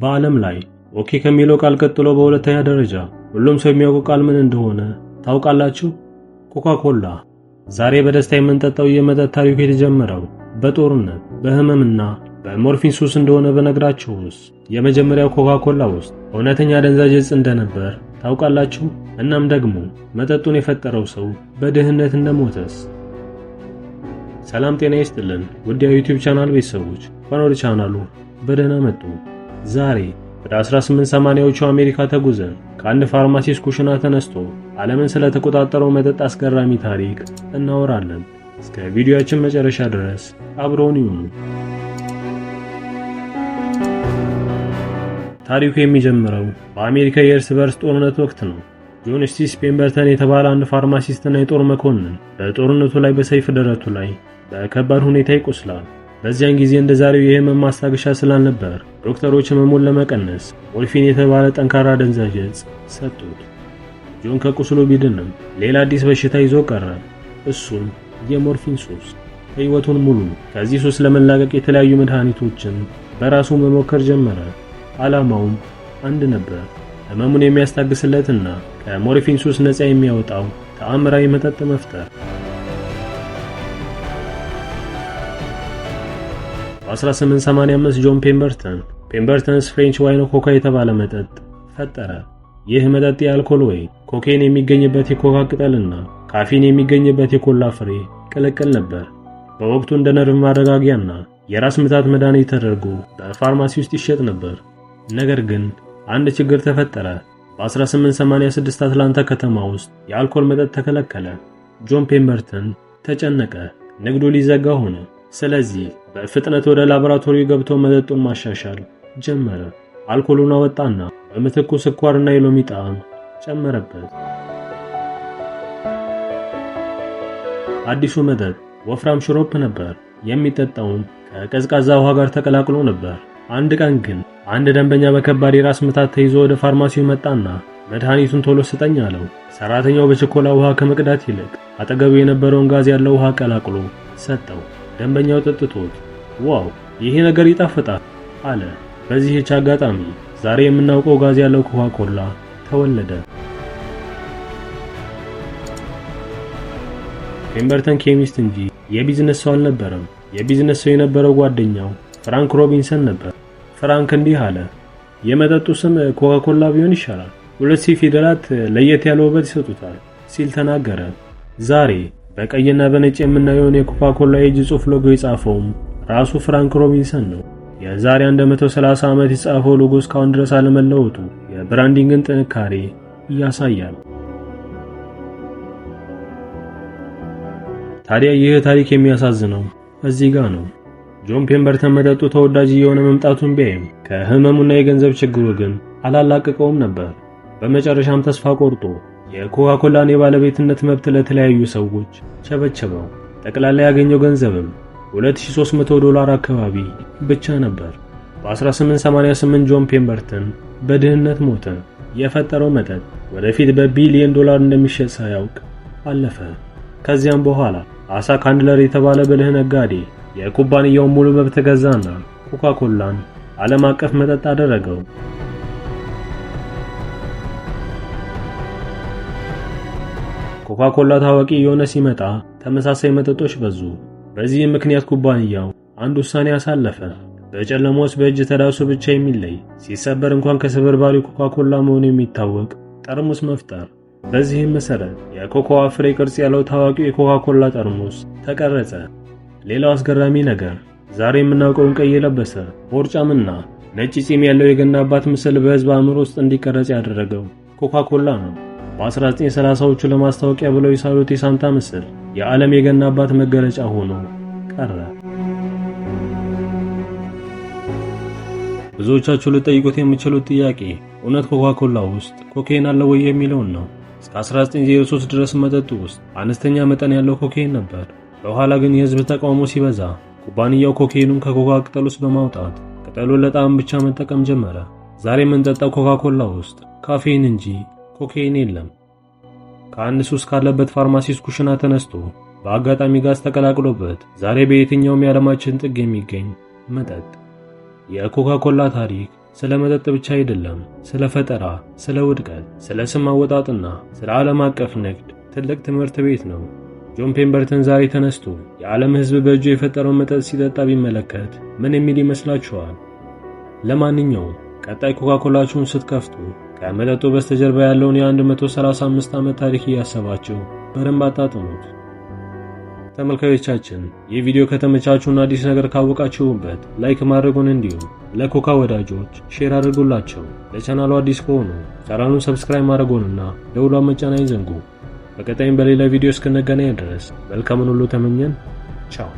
በዓለም ላይ ኦኬ ከሚለው ቃል ቀጥሎ በሁለተኛ ደረጃ ሁሉም ሰው የሚያውቀው ቃል ምን እንደሆነ ታውቃላችሁ? ኮካ-ኮላ። ዛሬ በደስታ የምንጠጣው የመጠጥ ታሪኩ የተጀመረው በጦርነት በህመምና በሞርፊን ሱስ እንደሆነ በነግራችሁስ የመጀመሪያው ኮካ-ኮላ ውስጥ እውነተኛ አደንዛዥ ዕፅ እንደነበር ታውቃላችሁ? እናም ደግሞ መጠጡን የፈጠረው ሰው በድህነት እንደሞተስ? ሰላም ጤና ይስጥልን ውድ የዩቲዩብ ቻናል ቤተሰቦች፣ እንኳን ወደ ቻናሉ በደህና መጡ። ዛሬ ወደ 1880ዎቹ አሜሪካ ተጉዘን ከአንድ ፋርማሲስት ኩሽና ተነስቶ ዓለምን ስለተቆጣጠረው መጠጥ አስገራሚ ታሪክ እናወራለን። እስከ ቪዲዮአችን መጨረሻ ድረስ አብረውን ይሁኑ። ታሪኩ የሚጀምረው በአሜሪካ የእርስ በርስ ጦርነት ወቅት ነው። ጆን ስቲስ ፔምበርተን የተባለ አንድ ፋርማሲስትና የጦር መኮንን በጦርነቱ ላይ በሰይፍ ደረቱ ላይ በከባድ ሁኔታ ይቆስላል። በዚያን ጊዜ እንደ ዛሬው የህመም ማስታገሻ ስላልነበር ዶክተሮች ህመሙን ለመቀነስ ሞርፊን የተባለ ጠንካራ አደንዛዥ ዕፅ ሰጡት። ጆን ከቁስሉ ቢድንም ሌላ አዲስ በሽታ ይዞ ቀረ። እሱም የሞርፊን ሱስ። ህይወቱን ሙሉ ከዚህ ሱስ ለመላቀቅ የተለያዩ መድኃኒቶችን በራሱ መሞከር ጀመረ። ዓላማውም አንድ ነበር፣ ህመሙን የሚያስታግስለትና ከሞርፊን ሱስ ነፃ የሚያወጣው ተአምራዊ መጠጥ መፍጠር። በ1885 ጆን ፔምበርተንስ ፍሬንች ዋይን ኮካ የተባለ መጠጥ ፈጠረ። ይህ መጠጥ የአልኮል ወይን፣ ኮኬን የሚገኝበት የኮካ ቅጠልና ካፊን የሚገኝበት የኮላ ፍሬ ቅልቅል ነበር። በወቅቱ እንደ ነርቭ ማረጋጊያና የራስ ምታት መድኃኒት ተደርጎ በፋርማሲ ውስጥ ይሸጥ ነበር። ነገር ግን አንድ ችግር ተፈጠረ። በ1886 አትላንታ ከተማ ውስጥ የአልኮል መጠጥ ተከለከለ። ጆን ፔምበርተን ተጨነቀ። ንግዱ ሊዘጋ ሆነ። ስለዚህ በፍጥነት ወደ ላቦራቶሪ ገብቶ መጠጡን ማሻሻል ጀመረ። አልኮሉን አወጣና በምትኩ ስኳርና የሎሚ ጣዕም ጨመረበት። አዲሱ መጠጥ ወፍራም ሽሮፕ ነበር። የሚጠጣውም ከቀዝቃዛ ውሃ ጋር ተቀላቅሎ ነበር። አንድ ቀን ግን አንድ ደንበኛ በከባድ የራስ ምታት ተይዞ ወደ ፋርማሲው መጣና መድኃኒቱን ቶሎ ስጠኝ አለው። ሰራተኛው በችኮላ ውሃ ከመቅዳት ይልቅ አጠገቡ የነበረውን ጋዝ ያለው ውሃ ቀላቅሎ ሰጠው። ደንበኛው ጠጥቶት ዋው ይሄ ነገር ይጣፍጣል አለ። በዚህች አጋጣሚ ዛሬ የምናውቀው ጋዝ ያለው ኮካ-ኮላ ተወለደ። ፔምበርተን ኬሚስት እንጂ የቢዝነስ ሰው አልነበረም። የቢዝነስ ሰው የነበረው ጓደኛው ፍራንክ ሮቢንሰን ነበር። ፍራንክ እንዲህ አለ፣ የመጠጡ ስም ኮካ-ኮላ ቢሆን ይሻላል፣ 2 ፊደላት ለየት ያለ ውበት ይሰጡታል ሲል ተናገረ። ዛሬ በቀይና በነጭ የምናየውን የኮካ-ኮላ የእጅ ጽሑፍ ሎጎ የጻፈውም ራሱ ፍራንክ ሮቢንሰን ነው። የዛሬ 130 ዓመት የጻፈው ሎጎ እስካሁን ድረስ አለመለወጡ የብራንዲንግን ጥንካሬ ያሳያል። ታዲያ ይህ ታሪክ የሚያሳዝነው እዚህ ጋር ነው። ጆን ፔምበርተን መጠጡ ተወዳጅ የሆነ መምጣቱን ቢያይም ከህመሙና የገንዘብ ችግሩ ግን አላላቀቀውም ነበር። በመጨረሻም ተስፋ ቆርጦ የኮካ-ኮላን የባለቤትነት መብት ለተለያዩ ሰዎች ቸበቸበው። ጠቅላላ ያገኘው ገንዘብም $2300 አካባቢ ብቻ ነበር። በ1888 ጆን ፔምበርተን በድህነት ሞተ። የፈጠረው መጠጥ ወደፊት በቢሊየን ዶላር እንደሚሸጥ ሳያውቅ አለፈ። ከዚያም በኋላ አሳ ካንድለር የተባለ ብልህ ነጋዴ የኩባንያውን ሙሉ መብት ገዛና ኮካ-ኮላን ዓለም አቀፍ መጠጥ አደረገው። ኮካ-ኮላ ታዋቂ የሆነ ሲመጣ ተመሳሳይ መጠጦች በዙ። በዚህም ምክንያት ኩባንያው አንድ ውሳኔ አሳለፈ። በጨለማ ውስጥ በእጅ ተዳሶ ብቻ የሚለይ ሲሰበር እንኳን ከስብርባሪ ኮካ-ኮላ መሆኑ የሚታወቅ ጠርሙስ መፍጠር። በዚህም መሰረት የኮኮዋ ፍሬ ቅርጽ ያለው ታዋቂው የኮካ-ኮላ ጠርሙስ ተቀረጸ። ሌላው አስገራሚ ነገር ዛሬ የምናውቀውን ቀይ የለበሰ ቦርጫምና ነጭ ፂም ያለው የገና አባት ምስል በሕዝብ አእምሮ ውስጥ እንዲቀረጽ ያደረገው ኮካ-ኮላ ነው። በ1930ዎቹ ለማስታወቂያ ብለው የሳሉት የሳንታ ምስል የዓለም የገና አባት መገለጫ ሆኖ ቀረ። ብዙዎቻችሁ ልጠይቁት የምትችሉት ጥያቄ እውነት ኮካ-ኮላ ውስጥ ኮኬን አለ ወይ የሚለውን ነው። እስከ 1903 ድረስ መጠጡ ውስጥ አነስተኛ መጠን ያለው ኮኬን ነበር። በኋላ ግን የህዝብ ተቃውሞ ሲበዛ ኩባንያው ኮኬኑን ከኮካ ቅጠል ውስጥ በማውጣት ቅጠሉን ለጣዕም ብቻ መጠቀም ጀመረ። ዛሬ የምንጠጣው ኮካ-ኮላ ውስጥ ካፌን እንጂ ኮኬን የለም። ከአንድ ሱስ ካለበት ፋርማሲስት ኩሽና ተነስቶ በአጋጣሚ ጋዝ ተቀላቅሎበት ዛሬ በየትኛውም የዓለማችን ጥግ የሚገኝ መጠጥ። የኮካ-ኮላ ታሪክ ስለ መጠጥ ብቻ አይደለም፣ ስለ ፈጠራ፣ ስለ ውድቀት፣ ስለ ስም አወጣጥና ስለ ዓለም አቀፍ ንግድ ትልቅ ትምህርት ቤት ነው። ጆን ፔምበርተን ዛሬ ተነስቶ የዓለም ሕዝብ በእጁ የፈጠረውን መጠጥ ሲጠጣ ቢመለከት ምን የሚል ይመስላችኋል? ለማንኛውም ቀጣይ ኮካኮላችሁን ስትከፍቱ ከመጠጡ በስተጀርባ ያለውን የ135 ዓመት ታሪክ እያሰባችሁ በደንብ አጣጥሙት። ተመልካዮቻችን ይህ ቪዲዮ ከተመቻችሁና አዲስ ነገር ካወቃችሁበት ላይክ ማድረጉን እንዲሁም ለኮካ ወዳጆች ሼር አድርጉላቸው። ለቻናሉ አዲስ ከሆኑ ቻናሉን ሰብስክራይብ ማድረጉንና ደውሏን መጫን አይዘንጉ። በቀጣይም በሌላ ቪዲዮ እስክንገናኝ ድረስ መልካምን ሁሉ ተመኘን። ቻው።